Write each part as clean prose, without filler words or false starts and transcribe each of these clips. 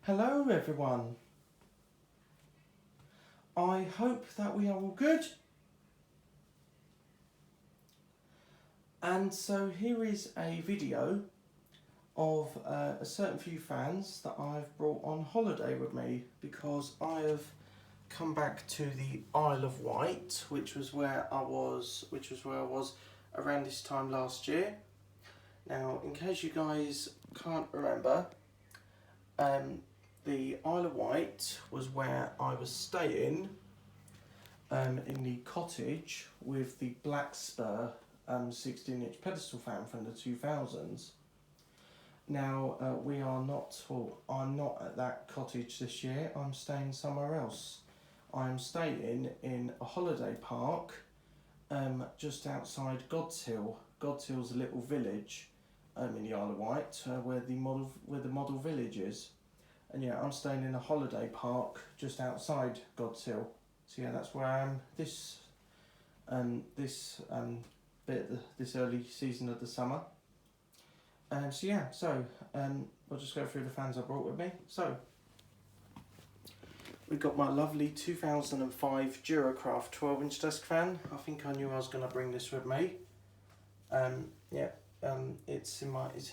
Hello everyone. I hope that we are all good. And so here is a video of a certain few fans that I've brought on holiday with me, because I have come back to the Isle of Wight, which was where I was around this time last year. Now, in case you guys can't remember, the Isle of Wight was where I was staying in the cottage with the Black Spur 16-inch pedestal fan from the 2000s. Now, I'm not at that cottage this year. I'm staying somewhere else. I'm staying in a holiday park just outside God's Hill. God's Hill's a little village in the Isle of Wight where the model village is. And yeah, I'm staying in a holiday park just outside God's Hill. So yeah, that's where I am this early season of the summer. I'll just go through the fans I brought with me. So we've got my lovely 2005 Duracraft 12-inch desk fan. I think I knew I was going to bring this with me.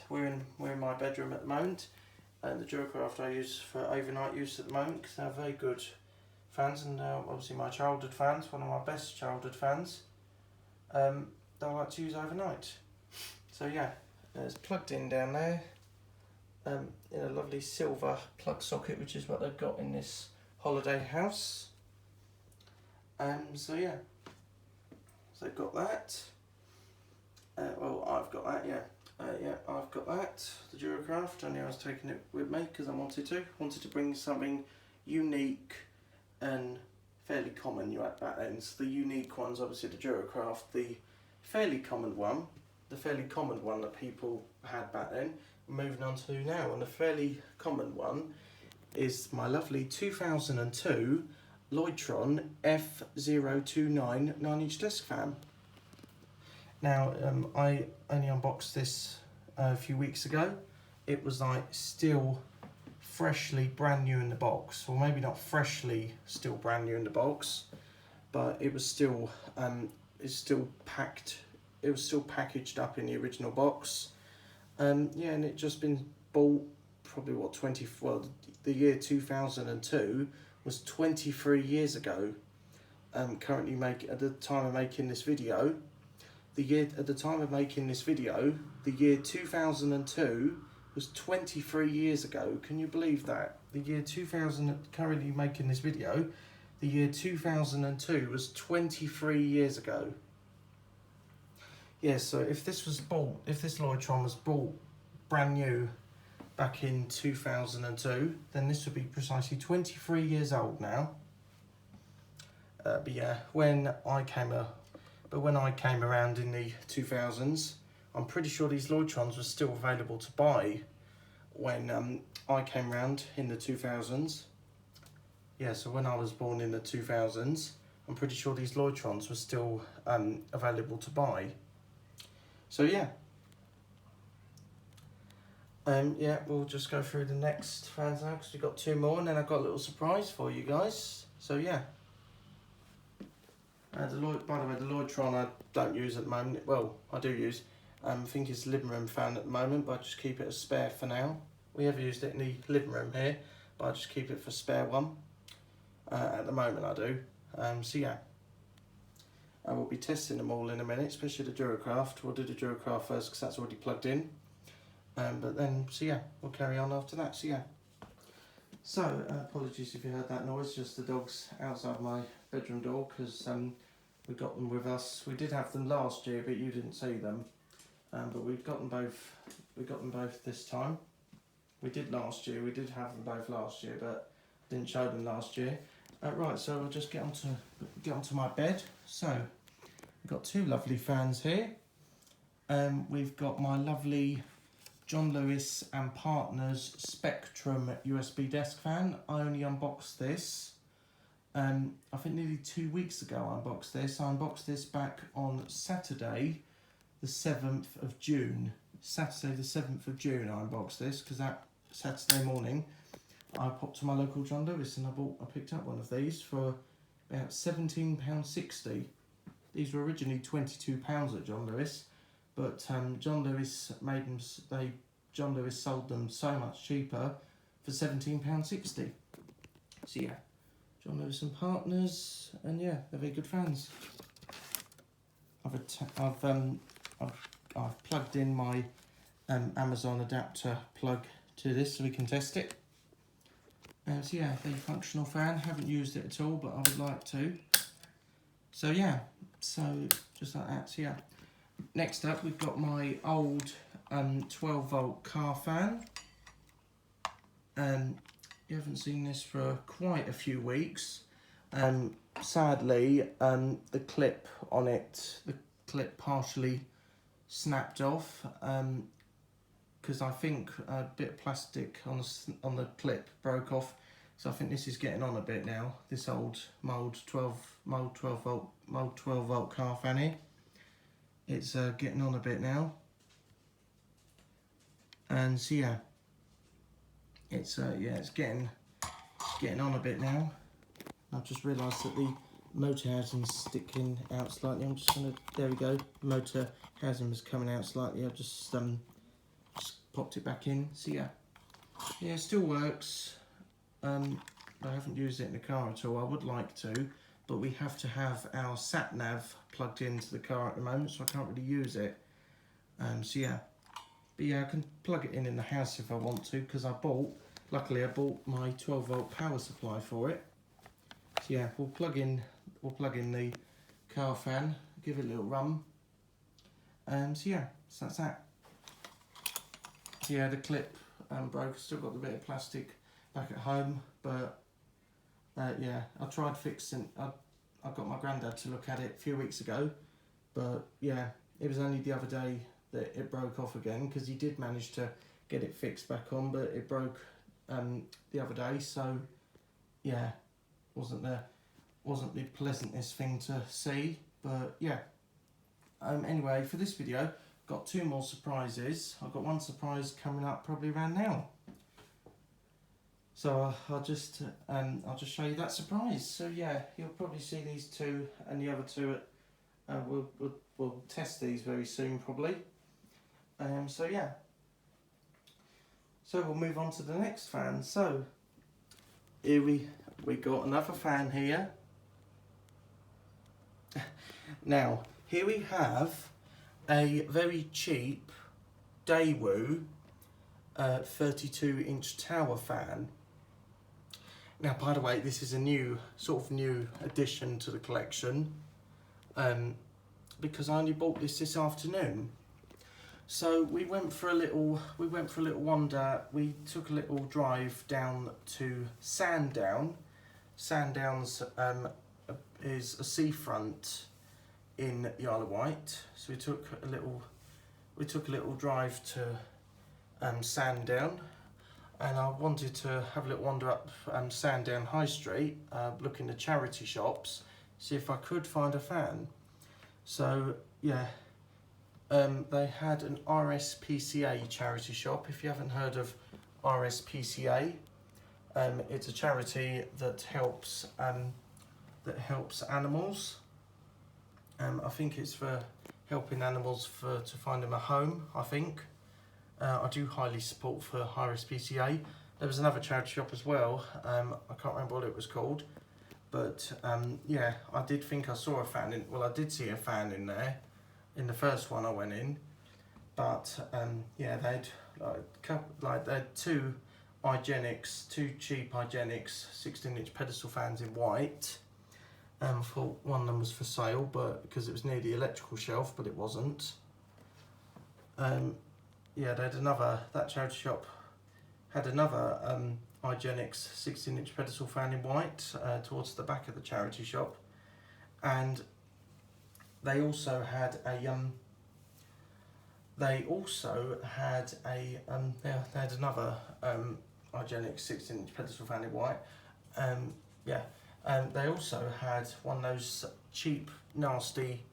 We're in my bedroom at the moment. And the Duracraft I use for overnight use at the moment because they're very good fans, and obviously my childhood fans, one of my best childhood fans, that I like to use overnight. So yeah, it's plugged in down there in a lovely silver plug socket, which is what they've got in this holiday house. So they've got that. I've got that, yeah. I've got that, the Duracraft. I knew I was taking it with me because I wanted to bring something unique and fairly common back then. So the unique one's obviously the Duracraft. The fairly common one that people had back then, we're moving on to now. And the fairly common one is my lovely 2002 Lloydtron F029 9-inch desk fan. Now, I only unboxed this a few weeks ago. It was like still freshly brand new in the box. Well, maybe not freshly still brand new in the box, but it was still packed. It was still packaged up in the original box. And it just been bought probably the year 2002 was 23 years ago. Currently at the time of making this video. The year 2002 was 23 years ago. Can you believe that? The year 2000, currently making this video, the year 2002 was 23 years ago. Yeah, so if this Lloydtron was bought brand new back in 2002, then this would be precisely 23 years old now. When I came around in the 2000s, I'm pretty sure these Lloydtrons were still available to buy when I came around in the 2000s. Yeah, so when I was born in the 2000s, I'm pretty sure these Lloydtrons were still available to buy. So we'll just go through the next fans now because we've got two more, and then I've got a little surprise for you guys. So yeah. By the way, the Lloydtron I don't use at the moment. Well, I do use. I think it's a living room fan at the moment, but I just keep it as spare for now. We have used it in the living room here, but I just keep it for spare one. At the moment I do. I will be testing them all in a minute, especially the Duracraft. We'll do the Duracraft first because that's already plugged in. We'll carry on after that. So apologies if you heard that noise, just the dogs outside my bedroom door, because we got them with us. We did have them last year, but you didn't see them. But we've got them both. We got them both this time. We did last year. We did have them both last year, but didn't show them last year. Right, so I'll just get onto my bed. So we've got two lovely fans here. We've got my lovely John Lewis and Partners Spectrum USB desk fan. I only unboxed this, I think nearly 2 weeks ago I unboxed this. I unboxed this back on Saturday the 7th of June. Saturday the 7th of June I unboxed this, because that Saturday morning I popped to my local John Lewis and I picked up one of these for about £17.60. These were originally £22 at John Lewis, but John Lewis John Lewis sold them so much cheaper for £17.60. So yeah, John Lewis and Partners, and yeah, they're very good fans. I've plugged in my Amazon adapter plug to this so we can test it. So yeah, very functional fan. Haven't used it at all, but I would like to. So yeah, so just like that. So yeah. Next up, we've got my old 12 volt car fan. You haven't seen this for quite a few weeks. Sadly, the clip on it, the clip partially snapped off because I think a bit of plastic on the clip broke off. So I think this is getting on a bit now. This old mould 12 volt car fan here. It's getting on a bit now, and so yeah, it's getting on a bit now. I've just realised that the motor housing's sticking out slightly. I'm just gonna, there we go. The motor housing was coming out slightly. I've just popped it back in. So yeah, it still works. I haven't used it in the car at all. I would like to, but we have to have our sat nav plugged into the car at the moment, so I can't really use it. So yeah, but yeah, I can plug it in the house if I want to, because luckily I bought my 12 volt power supply for it. So yeah, we'll plug in the car fan, give it a little run. So yeah, so that's that. So yeah, the clip broke. Still got the bit of plastic back at home, but yeah, I tried fixing. I got my granddad to look at it a few weeks ago, but yeah, it was only the other day that it broke off again, because he did manage to get it fixed back on, but it broke the other day. So yeah, wasn't the pleasantest thing to see, but yeah. Anyway, for this video, got two more surprises. I've got one surprise coming up probably around now. So I'll just show you that surprise. So yeah, you'll probably see these two and the other two at, we'll test these very soon probably. So yeah. So we'll move on to the next fan. So here we got another fan here. Now here we have a very cheap Daewoo 32-inch tower fan. Now, by the way, this is a new addition to the collection, because I only bought this afternoon. So we went for a little wander. We took a little drive down to Sandown. Sandown's is a seafront in the Isle of Wight. So we took a little drive to Sandown. And I wanted to have a little wander up Sandown High Street, look in the charity shops, see if I could find a fan. So yeah, they had an RSPCA charity shop. If you haven't heard of RSPCA, it's a charity that helps animals. I think it's for helping animals to find them a home, I think. I do highly support for RSPCA. There was another charity shop as well. I can't remember what it was called, but yeah, I did think I saw a fan I did see a fan in there, in the first one I went in. But yeah, they had two cheap Igenics 16-inch pedestal fans in white. I thought one of them was for sale, but because it was near the electrical shelf, but it wasn't. Yeah, that charity shop had another Igenics 16-inch pedestal fan in white towards the back of the charity shop, and they also had another Igenics 16-inch pedestal fan in white. Yeah, they also had one of those cheap, nasty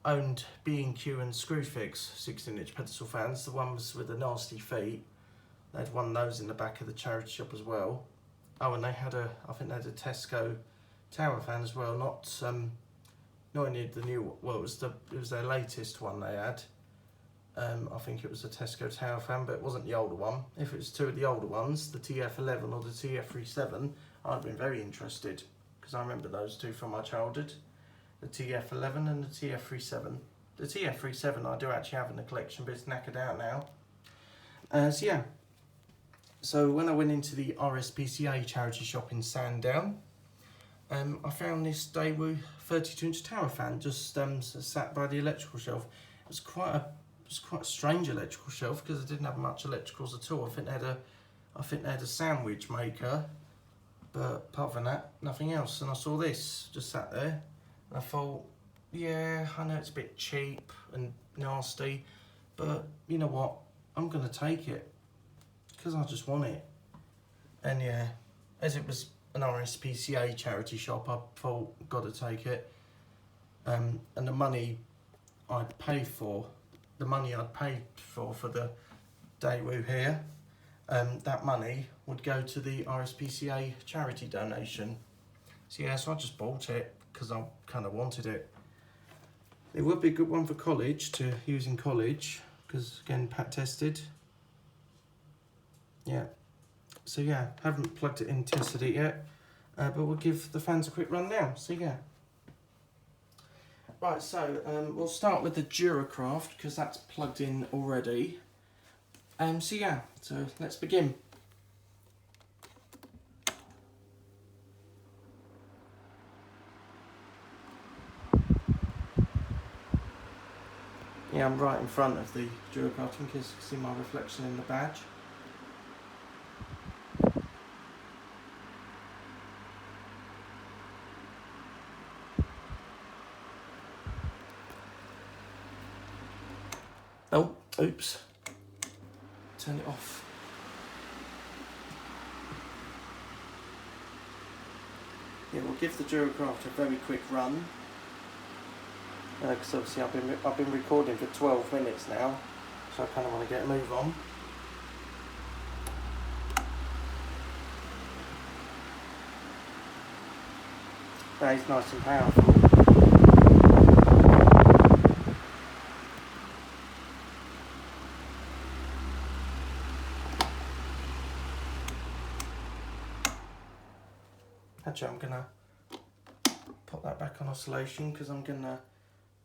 owned B&Q and Screwfix 16-inch pedestal fans, the ones with the nasty feet. They had one of those in the back of the charity shop as well. Oh, and they had I think they had a Tesco tower fan as well. Not any of the new. Well, it was their latest one they had. I think it was a Tesco tower fan, but it wasn't the older one. If it was two of the older ones, the TF11 or the TF37, I'd have been very interested, because I remember those two from my childhood. The TF11 and the TF37. The TF37 I do actually have in the collection, but it's knackered out now. So yeah. So when I went into the RSPCA charity shop in Sandown, I found this Daewoo 32-inch tower fan just sat by the electrical shelf. It was quite a strange electrical shelf, because it didn't have much electricals at all. I think they had a sandwich maker, but apart from that, nothing else. And I saw this just sat there, and I thought, yeah, I know it's a bit cheap and nasty, but you know what? I'm gonna take it, because I just want it. And yeah, as it was an RSPCA charity shop, I thought, gotta take it. And the money I'd paid for the Daewoo here, that money would go to the RSPCA charity donation. So yeah, so I just bought it because I kind of wanted it. It would be a good one for college, to use in college, because again, pat tested. Yeah. So yeah, haven't plugged it in, tested it yet, but we'll give the fans a quick run now. So yeah. Right, so we'll start with the Duracraft, because that's plugged in already. So yeah, so let's begin. Yeah, I'm right in front of the Duracraft, in case you can see my reflection in the badge. Oh, oops. Turn it off. Yeah, we'll give the Duracraft a very quick run. Because obviously I've been recording for 12 minutes now, so I kind of want to get a move on. That is nice and powerful. Actually, I'm gonna put that back on oscillation, because I'm gonna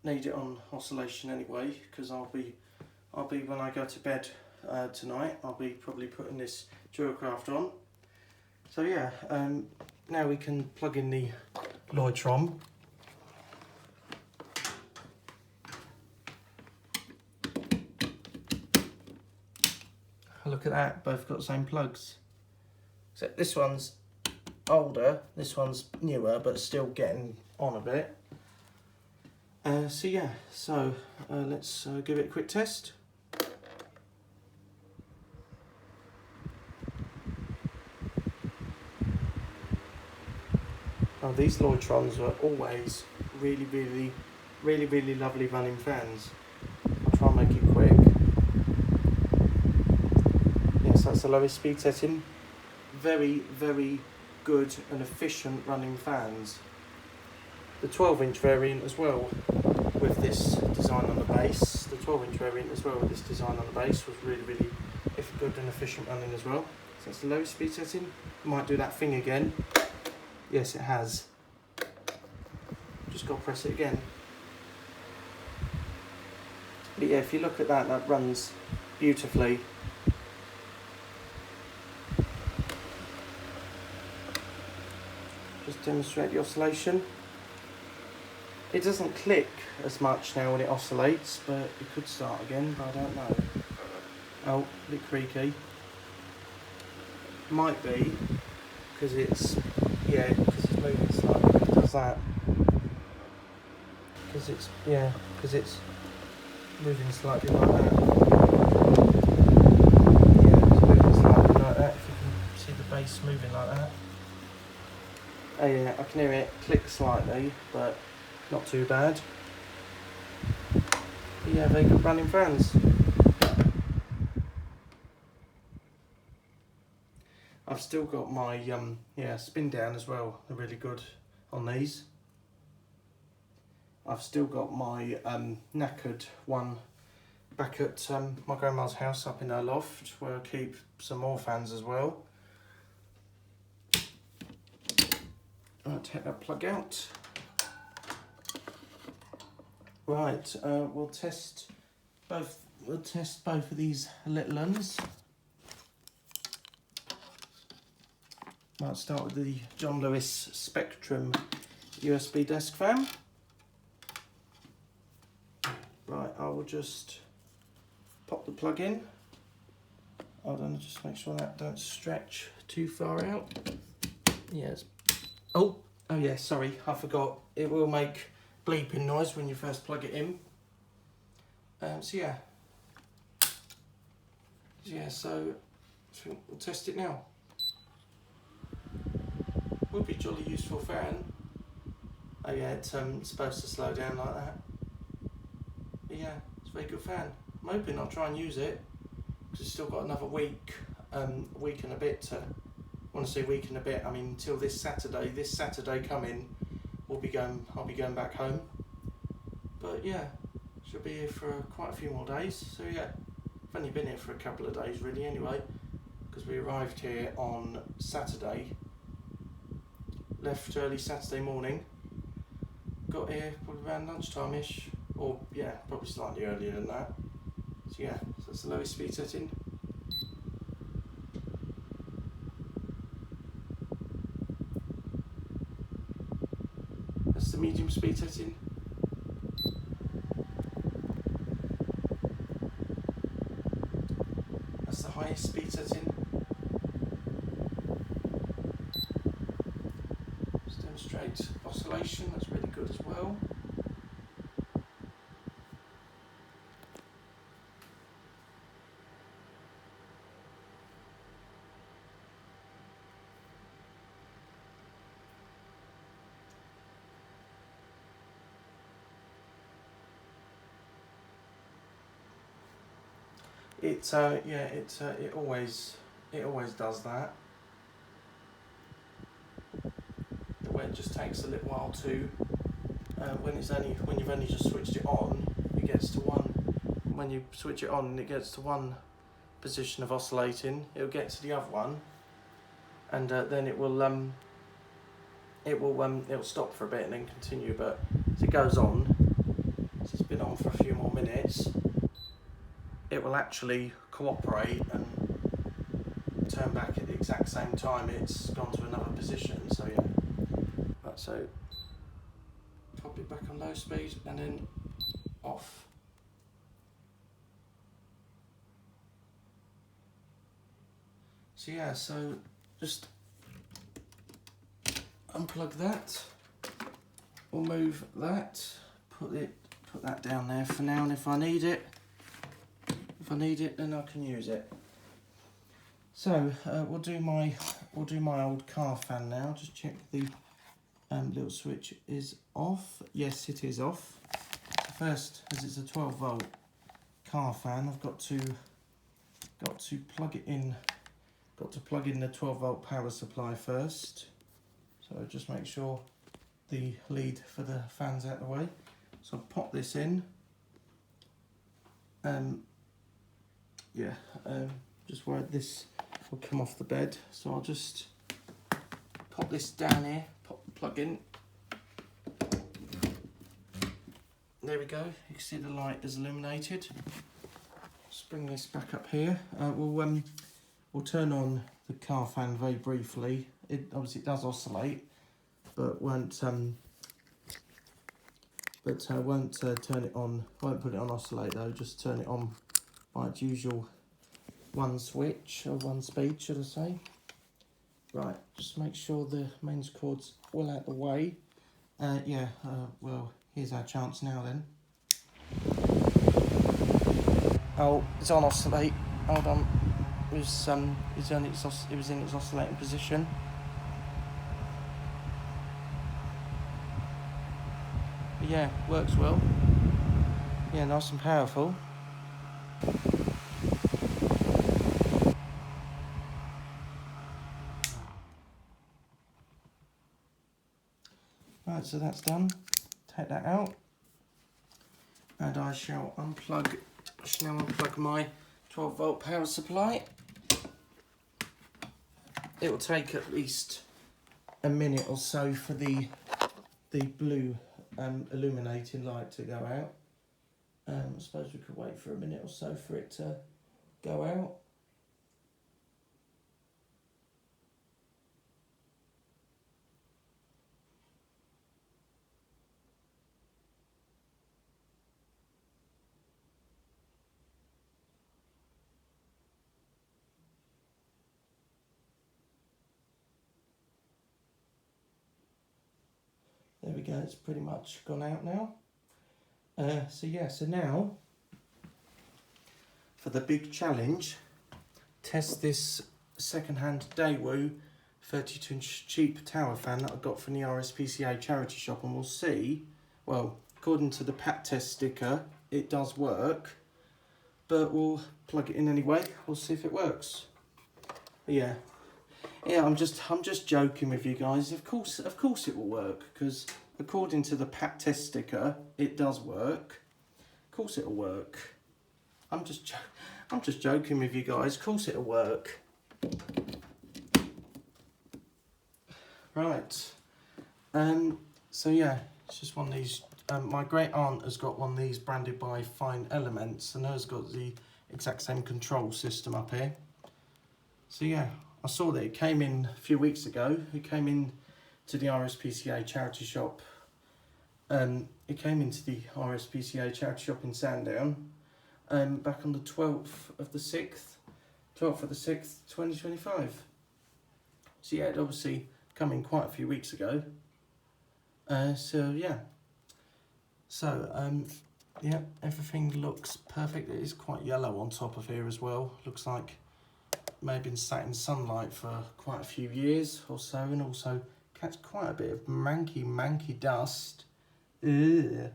need it on oscillation anyway, because I'll be when I go to bed tonight, I'll be probably putting this Duracraft on. So yeah, now we can plug in the Lloydtron. Look at that, both got the same plugs. Except this one's older, this one's newer, but still getting on a bit. So yeah, so let's give it a quick test. Oh, these Lloydtrons were always really lovely running fans. I'll try and make it quick. Yes, that's the lowest speed setting. Very good and efficient running fans. The 12-inch variant as well, with this design on the base. The 12-inch variant as well with this design on the base was really good and efficient running as well. So that's the lowest speed setting. Might do that thing again. Yes, it has. Just got to press it again. But yeah, if you look at that, that runs beautifully. Just demonstrate the oscillation. It doesn't click as much now when it oscillates, but it could start again, but I don't know. Oh, a bit creaky. Might be, because it's, yeah, because it's moving slightly, it does that. Because it's moving slightly like that. Yeah, it's moving slightly like that, if you can see the bass moving like that. Oh yeah, I can hear it click slightly, but not too bad. But yeah, very good running fans. I've still got my spin down as well. They're really good on these. I've still got my knackered one back at my grandma's house up in her loft, where I keep some more fans as well. I'll take that plug out. Right, we'll test both. We'll test both of these little ones. Might start with the John Lewis Spectrum USB desk fan. Right, I will just pop the plug in. Hold on, just make sure that don't stretch too far out. Yes. Oh yeah, sorry, I forgot. It will make bleeping noise when you first plug it in. So we'll test it now. Would be a jolly useful fan. Oh yeah, it's supposed to slow down like that. But yeah, it's a very good fan. I'm hoping I'll try and use it, because it's still got another week and a bit to, when I say week and a bit, I mean until this Saturday coming, I'll be going back home. But yeah, she'll be here for quite a few more days. So yeah, I've only been here for a couple of days really anyway, because we arrived here on Saturday, left early Saturday morning, got here probably around lunchtime-ish, or yeah, probably slightly earlier than that. So yeah, so that's the lowest speed setting. That's the medium speed setting. That's the highest speed setting. Just demonstrate oscillation, that's really good as well. It always does that. It just takes a little while to when you've only just switched it on, it gets to one. When you switch it on, it gets to one position of oscillating. It'll get to the other one, and then it'll stop for a bit and then continue. But as it goes on, as it's been on for a few more minutes, it will actually cooperate and turn back at the exact same time it's gone to another position. So yeah, right, so pop it back on low speed and then off. So yeah, so just unplug that, we'll move that, put that down there for now, and if I need it then I can use it. So we'll do my old car fan now. Just check the little switch is off. Yes, it is off. First, as it's a 12-volt car fan, I've got to plug it in. Got to plug in the 12-volt power supply first. So just make sure the lead for the fan's out of the way. So I'll pop this in. Just worried this will come off the bed, so I'll just pop this down here, pop the plug in. There we go, you can see the light is illuminated. Just bring this back up here. We'll turn on the car fan very briefly. It obviously does oscillate, but won't turn it on. I won't put it on oscillate though. Just turn it on by its usual one switch, or one speed should I say. Right, just make sure the mains cord's well out the way. Well, here's our chance now then. Oh, it's on oscillate. Hold on. It was in its oscillating position. But yeah, works well. Yeah, nice and powerful. Right, so that's done. Take that out, and I shall now unplug my 12-volt power supply. It will take at least a minute or so for the blue illuminating light to go out. I suppose we could wait for a minute or so for it to go out. There we go, it's pretty much gone out now. So now, for the big challenge, test this second-hand Daewoo 32-inch cheap tower fan that I got from the RSPCA charity shop, and we'll see. Well, according to the pat test sticker, it does work, but we'll plug it in anyway. We'll see if it works. But yeah, I'm just joking with you guys. Of course it will work, because according to the pat test sticker, it does work. Of course it'll work. I'm just joking with you guys. Of course it'll work. Right. So yeah, it's just one of these. My great aunt has got one of these branded by Fine Elements, and hers got the exact same control system up here. So yeah, I saw that it came in a few weeks ago. It came in to the RSPCA charity shop. It came into the RSPCA charity shop in Sandown back on the 12th of the 6th, 2025. So yeah, it obviously come in quite a few weeks ago. So yeah. So yeah, everything looks perfect. It is quite yellow on top of here as well. Looks like maybe been sat in sunlight for quite a few years or so, and also catch quite a bit of manky dust. Ugh.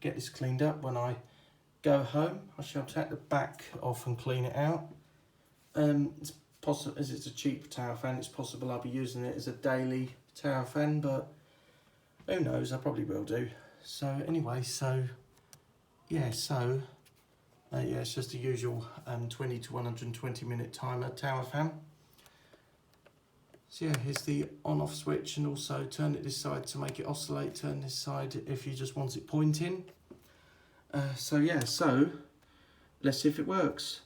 Get this cleaned up when I go home. I shall take the back off and clean it out. It's possible, as it's a cheap tower fan, it's possible I'll be using it as a daily tower fan, but who knows, I probably will do. So anyway, yeah, it's just the usual 20 to 120 minute timer tower fan. So yeah, here's the on-off switch, and also turn it this side to make it oscillate, turn this side if you just want it pointing. So yeah, let's see if it works.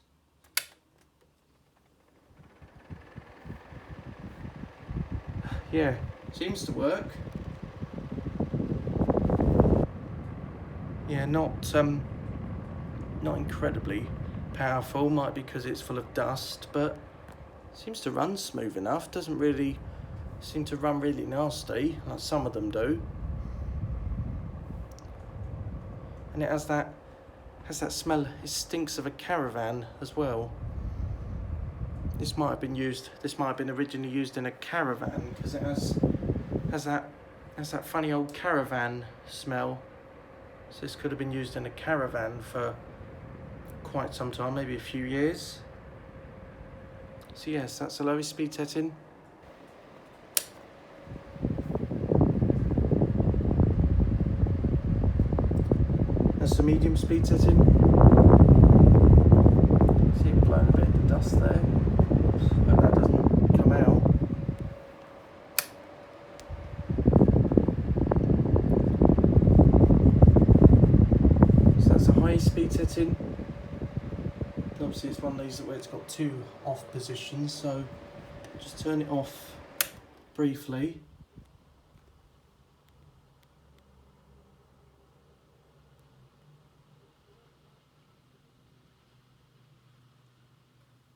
Yeah, seems to work. Yeah, not incredibly powerful, might be because it's full of dust, but seems to run smooth enough. Doesn't really seem to run really nasty like some of them do. And it has that smell. It stinks of a caravan as well. This might have been originally used in a caravan, because it has that funny old caravan smell. So this could have been used in a caravan for quite some time, maybe a few years. So yes, that's the lowest speed setting. That's the medium speed setting. See it blowing a bit of the dust there. Hope that doesn't come out. So that's the highest speed setting. Obviously it's one of these where it's got two off positions, so just turn it off briefly.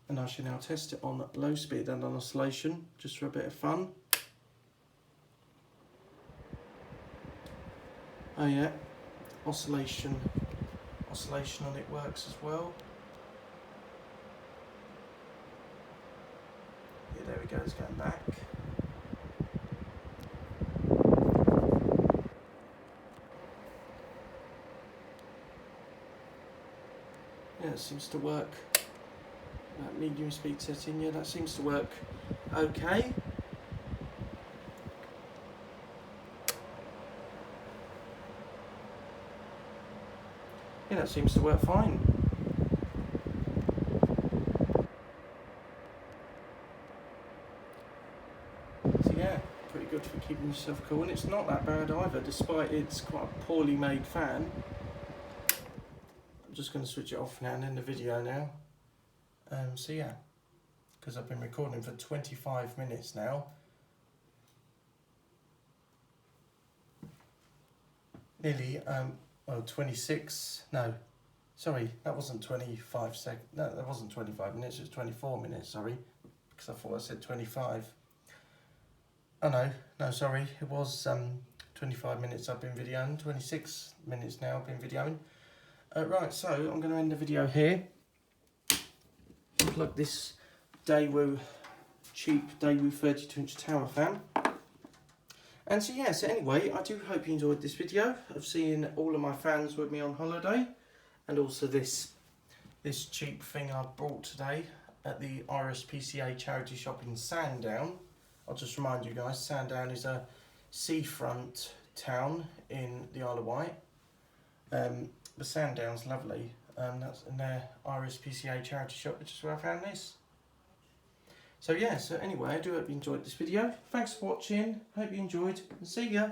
And I shall now test it on low speed and on oscillation, just for a bit of fun. Oh yeah, oscillation on it works as well. Yeah, there we go, it's going back. Yeah, it seems to work. That medium speed setting, yeah, that seems to work okay. Yeah, that seems to work fine. So yeah, pretty good for keeping yourself cool, and it's not that bad either, despite it's quite a poorly made fan. I'm just going to switch it off now and end the video now. So yeah, because I've been recording for 25 minutes now. Nearly, well, 26, no, sorry, that wasn't 25 seconds, no, that wasn't 25 minutes, it was 24 minutes, sorry, because I thought I said 25. Oh no, sorry, it was 25 minutes I've been videoing, 26 minutes now I've been videoing. Right, so I'm going to end the video here. Plug this Daewoo, cheap Daewoo 32-inch tower fan. And so yeah, so anyway, I do hope you enjoyed this video of seeing all of my fans with me on holiday, and also this cheap thing I bought today at the RSPCA charity shop in Sandown. I'll just remind you guys, Sandown is a seafront town in the Isle of Wight. The Sandown's lovely, that's in their RSPCA charity shop, which is where I found this. So yeah, so anyway, I do hope you enjoyed this video. Thanks for watching, hope you enjoyed, and see ya!